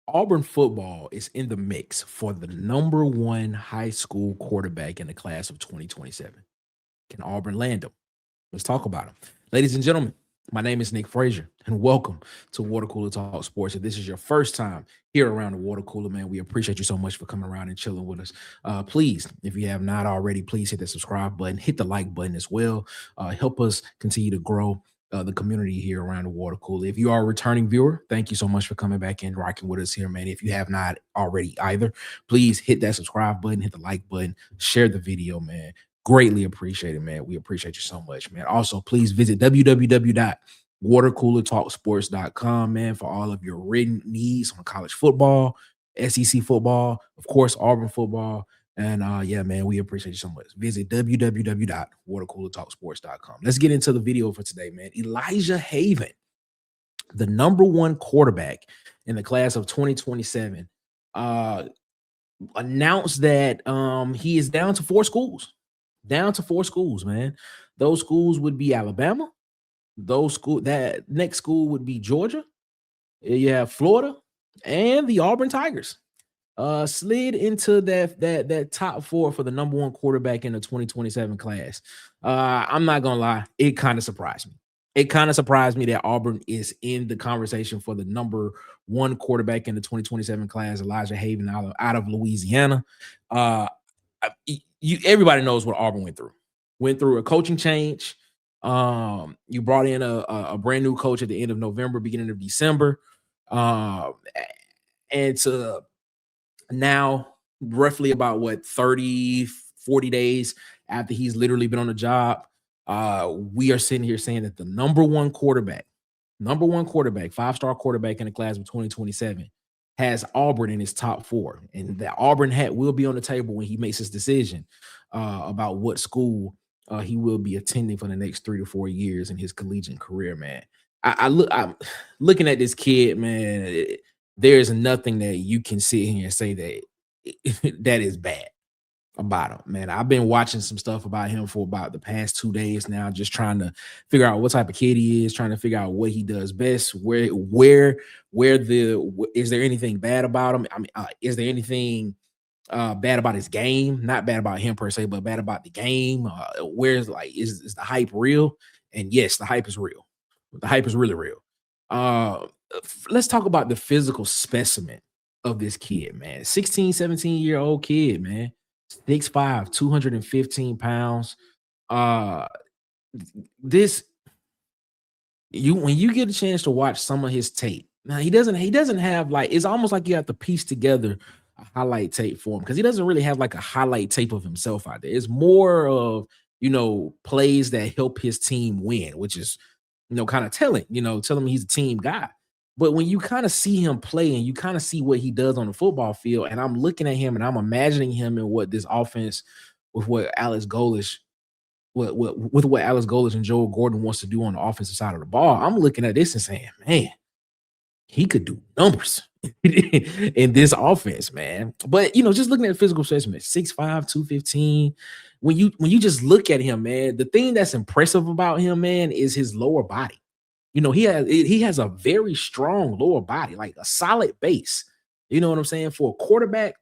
Auburn football is in the mix for the number one high school quarterback in the class of 2027. Can Auburn land him? Let's talk about him. Ladies and gentlemen, my name is Nick Frazier, and welcome to Water Cooler Talk Sports. If this is your first time here around the Water Cooler, man, we appreciate you so much for coming around and chilling with us. Please, if you have not already, please hit the subscribe button, hit the like button as well. Help us continue to grow the community here around the Water Cooler. If you are a returning viewer, thank you so much for coming back and rocking with us here, man. If you have not already either, please hit that subscribe button, hit the like button, share the video, man. Greatly appreciated, man. We appreciate you so much, man. Also, please visit www.watercoolertalksports.com, man, for all of your written needs on college football, SEC football, of course, Auburn football. And yeah, man, we appreciate you so much. Visit www.watercoolertalksports.com. Let's get into the video for today, man. Elijah Haven, the number one quarterback in the class of 2027, announced that he is down to four schools. Down to four schools, man. Those schools would be Alabama. That next school would be Georgia. You have Florida and the Auburn Tigers. Slid into that top four for the number one quarterback in the 2027 class. I'm not gonna lie, it kind of surprised me. It kind of surprised me that Auburn is in the conversation for the number one quarterback in the 2027 class, Elijah Haven out of Louisiana. Everybody knows what Auburn went through. Went through a coaching change. You brought in a brand new coach at the end of November, beginning of December. And to now, roughly about 30, 40 days after he's literally been on the job, we are sitting here saying that the number one quarterback, five-star quarterback in the class of 2027, has Auburn in his top four, and that Auburn hat will be on the table when he makes his decision about what school he will be attending for the next 3 to 4 years in his collegiate career, man. I'm looking at this kid, man. There's nothing that you can sit here and say that that is bad about him, man. I've been watching some stuff about him for about the past 2 days now, just trying to figure out what type of kid he is, trying to figure out what he does best, where is there anything bad about him? I mean, is there anything bad about his game? Not bad about him per se, but bad about the game. Where's is the hype real? And yes, the hype is real. The hype is really real. Let's talk about the physical specimen of this kid, man. 16, 17-year-old kid, man. 6'5", 215 pounds. This when you get a chance to watch some of his tape. Now he doesn't have it's almost like you have to piece together a highlight tape for him, because he doesn't really have like a highlight tape of himself out there. It's more of, plays that help his team win, which is, kind of telling him he's a team guy. But when you kind of see him play and you kind of see what he does on the football field, and I'm looking at him and I'm imagining him in what this offense with what Alex Golesh, what Alex Golesh and Joel Gordon wants to do on the offensive side of the ball, I'm looking at this and saying, man, he could do numbers in this offense, man. But just looking at physical specimen, 6'5", 215. When you just look at him, man, the thing that's impressive about him, man, is his lower body. He has a very strong lower body, like a solid base. You know what I'm saying? For a quarterback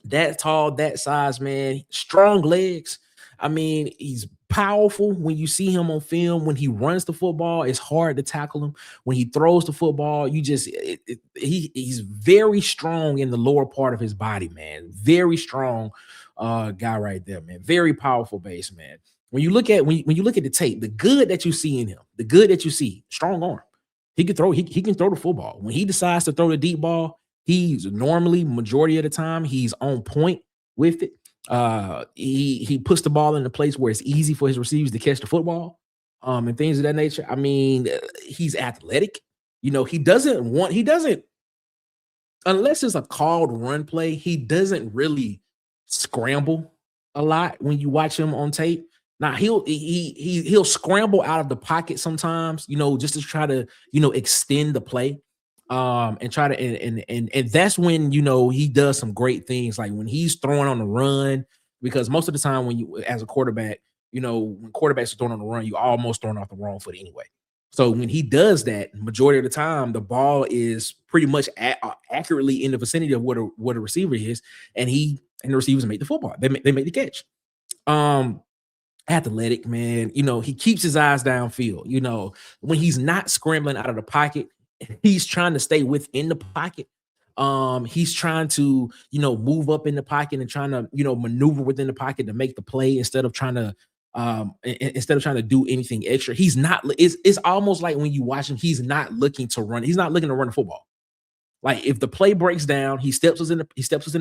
that tall, that size, man, strong legs. I mean, he's powerful when you see him on film. When he runs the football, it's hard to tackle him. When he throws the football, he's very strong in the lower part of his body, man. Very strong guy right there, man. Very powerful base, man. When you look at the tape, the good that you see in him, strong arm. He can throw. He can throw the football. When he decides to throw the deep ball, he's normally majority of the time he's on point with it. He puts the ball in a place where it's easy for his receivers to catch the football, and things of that nature. I mean, he's athletic. He doesn't unless it's a called run play, he doesn't really scramble a lot when you watch him on tape. Now he'll scramble out of the pocket sometimes, just to try to, extend the play. And try to and that's when he does some great things, like when he's throwing on the run, because most of the time when you as a quarterback, when quarterbacks are throwing on the run, you almost throwing off the wrong foot anyway. So when he does that, majority of the time, the ball is pretty much accurately in the vicinity of what a receiver is, and the receivers make the football. They make the catch. Um, Athletic, man. He keeps his eyes downfield. When he's not scrambling out of the pocket, he's trying to stay within the pocket. He's trying to, move up in the pocket and trying to, maneuver within the pocket to make the play instead of trying to do anything extra. He's not, it's almost like when you watch him, he's not looking to run, he's not looking to run the football. Like if the play breaks down, he steps us in the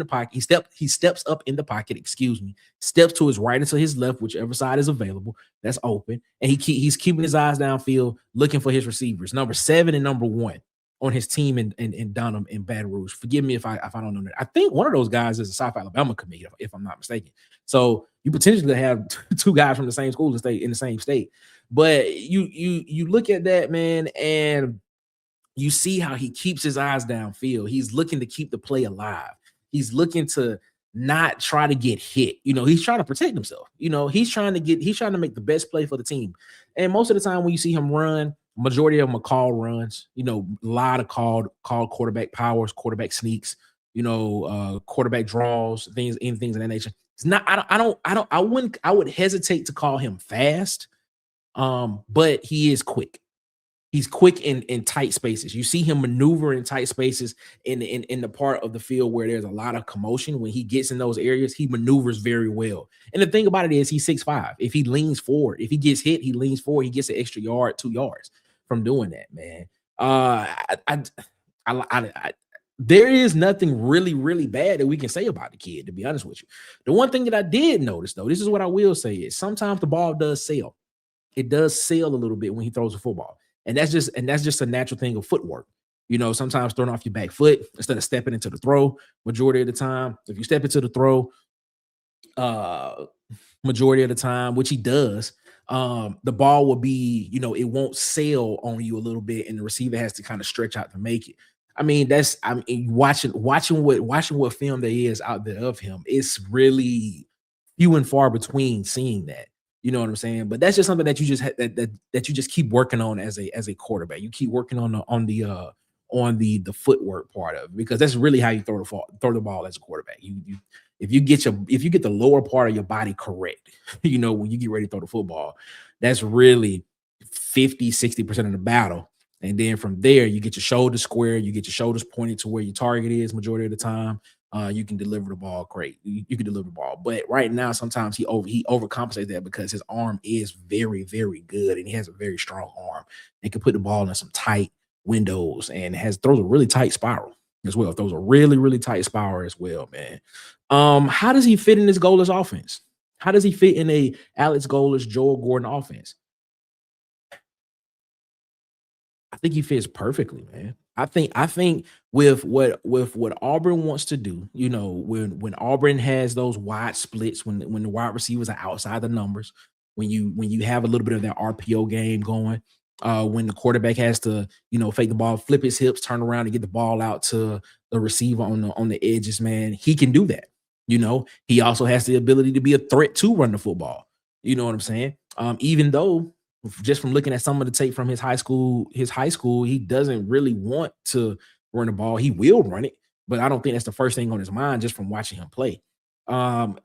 pocket. He steps up in the pocket, excuse me, steps to his right and to his left, whichever side is available that's open. And he's keeping his eyes downfield, looking for his receivers, number 7 and number 1 on his team in Dunham and Baton Rouge. Forgive me if I don't know that. I think one of those guys is a South Alabama commit, if I'm not mistaken. So you potentially have two guys from the same school and stay in the same state. But you look at that, man, and you see how he keeps his eyes downfield. He's looking to keep the play alive. He's looking to not try to get hit. He's trying to protect himself. He's trying to make the best play for the team. And most of the time when you see him run, majority of them are called runs, a lot of called quarterback powers, quarterback sneaks, quarterback draws, things of that nature. It's not, I would hesitate to call him fast. But he is quick. He's quick in tight spaces. You see him maneuver in tight spaces in the part of the field where there's a lot of commotion. When he gets in those areas, he maneuvers very well. And the thing about it is he's 6'5". If he leans forward, if he gets hit, he leans forward, he gets an extra yard, 2 yards from doing that, man. There is nothing really, really bad that we can say about the kid, to be honest with you. The one thing that I did notice, though, this is what I will say, is sometimes the ball does sail. It does sail a little bit when he throws the football. And that's just a natural thing of footwork. Sometimes throwing off your back foot instead of stepping into the throw. Majority of the time, if you step into the throw, majority of the time, which he does, the ball will be, it won't sail on you a little bit, and the receiver has to kind of stretch out to make it. Watching what film there is out there of him, it's really few and far between seeing that. You know what I'm saying? But that's just something that you just that you just keep working on as a quarterback. You keep working on the footwork part of it, because that's really how you throw the ball as a quarterback. If you get the lower part of your body correct, when you get ready to throw the football, that's really 50-60% of the battle. And then from there, you get your shoulders square, you get your shoulders pointed to where your target is majority of the time. You can deliver the ball great. You can deliver the ball. But right now, sometimes he overcompensates that because his arm is very, very good, and he has a very strong arm and can put the ball in some tight windows, and throws a really tight spiral as well. Throws a really, really tight spiral as well, man. How does he fit in this Golesh offense? How does he fit in a Alex Golesh, Joel Gordon offense? I think he fits perfectly, man. I think with what Auburn wants to do, when Auburn has those wide splits, when the wide receivers are outside the numbers, when you have a little bit of that RPO game going, when the quarterback has to, fake the ball, flip his hips, turn around and get the ball out to the receiver on the edges, man, he can do that. He also has the ability to be a threat to run the football. You know what I'm saying? Even though, just from looking at some of the tape from his high school, he doesn't really want to run the ball. He will run it, but I don't think that's the first thing on his mind just from watching him play. And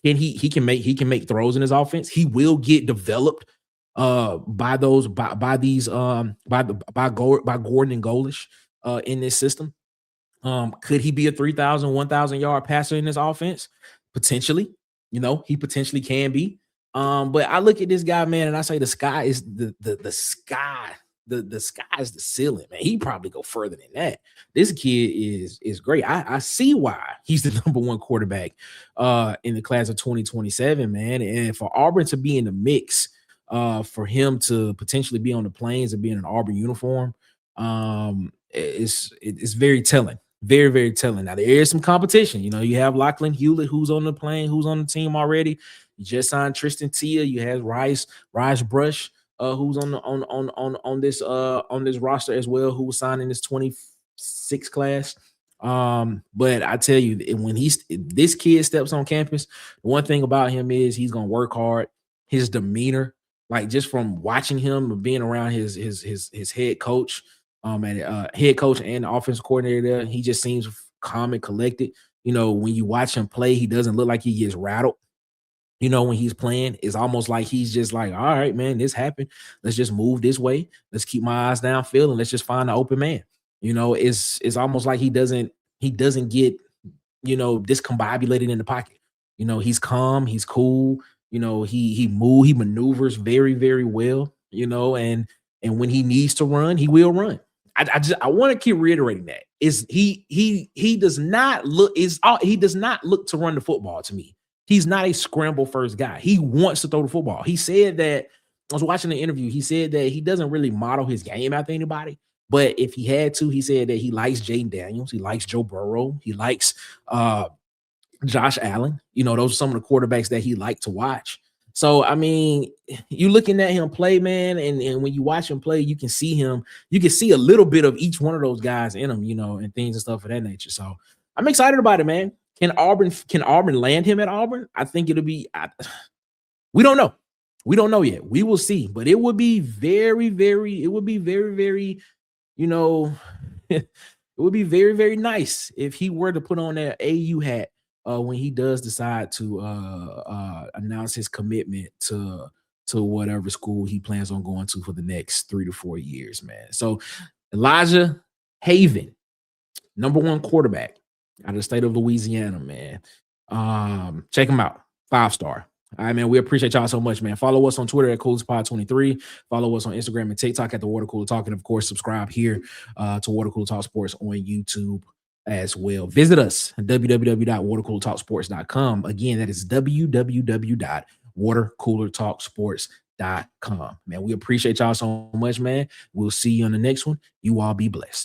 he can make throws in his offense. He will get developed by Gordon and Golesh in this system. Could he be a 3,000, 1,000 yard passer in this offense? Potentially. He potentially can be. But I look at this guy, man, and I say the sky is the sky. The sky is the ceiling, man. He probably go further than that. This kid is great. I see why he's the number 1 quarterback in the class of 2027, man. And for Auburn to be in the mix, for him to potentially be on the plains and be in an Auburn uniform, it's very telling. Very, very telling. Now there is some competition. You have Lachlan Hewlett, who's on the plane, who's on the team already. You just signed Tristan Tia. You have Raj Brush, who's on this roster as well, who was signed in this 26 class. But I tell you, when this kid steps on campus, the one thing about him is he's gonna work hard. His demeanor Like just from watching him and being around his head coach, and head coach and offensive coordinator there, he just seems calm and collected. You know, when you watch him play, he doesn't look like he gets rattled. You know, when he's playing, it's almost like he's just like, all right, man, this happened. Let's just move this way. Let's keep my eyes downfield and let's just find an open man. You know, it's almost like he doesn't get, discombobulated in the pocket. You know, he's calm, he's cool. You know, he maneuvers very, very well. You know, and when he needs to run, he will run. I want to keep reiterating that. Is he does not look is he does not look to run the football to me. He's not a scramble first guy. He wants to throw the football. He said that I was watching the interview. He said that he doesn't really model his game after anybody. But if he had to, he said that he likes Jaden Daniels. He likes Joe Burrow. He likes uh, Josh Allen. You know, those are some of the quarterbacks that he liked to watch. So, I mean, you looking at him play, man, and when you watch him play, you can see a little bit of each one of those guys in him, and things and stuff of that nature. So I'm excited about it, man. Can Auburn land him at Auburn? I think it'll be we don't know. We don't know yet. We will see. But it would be very, very, it would be very, very, you know, it would be very, very nice if he were to put on that AU hat when he does decide to announce his commitment to whatever school he plans on going to for the next 3 to 4 years, man. So Elijah Haven, number one quarterback out of the state of Louisiana, man. Check him out. 5-star. All right, man. We appreciate y'all so much, man. Follow us on Twitter at CoolestPod23. Follow us on Instagram and TikTok at the Water Cooler Talk. And of course, subscribe here to Water Cooler Talk Sports on YouTube as well. Visit us at www.watercoolertalksports.com. Again, that is www.watercoolertalksports.com. Man, we appreciate y'all so much, man. We'll see you on the next one. You all be blessed.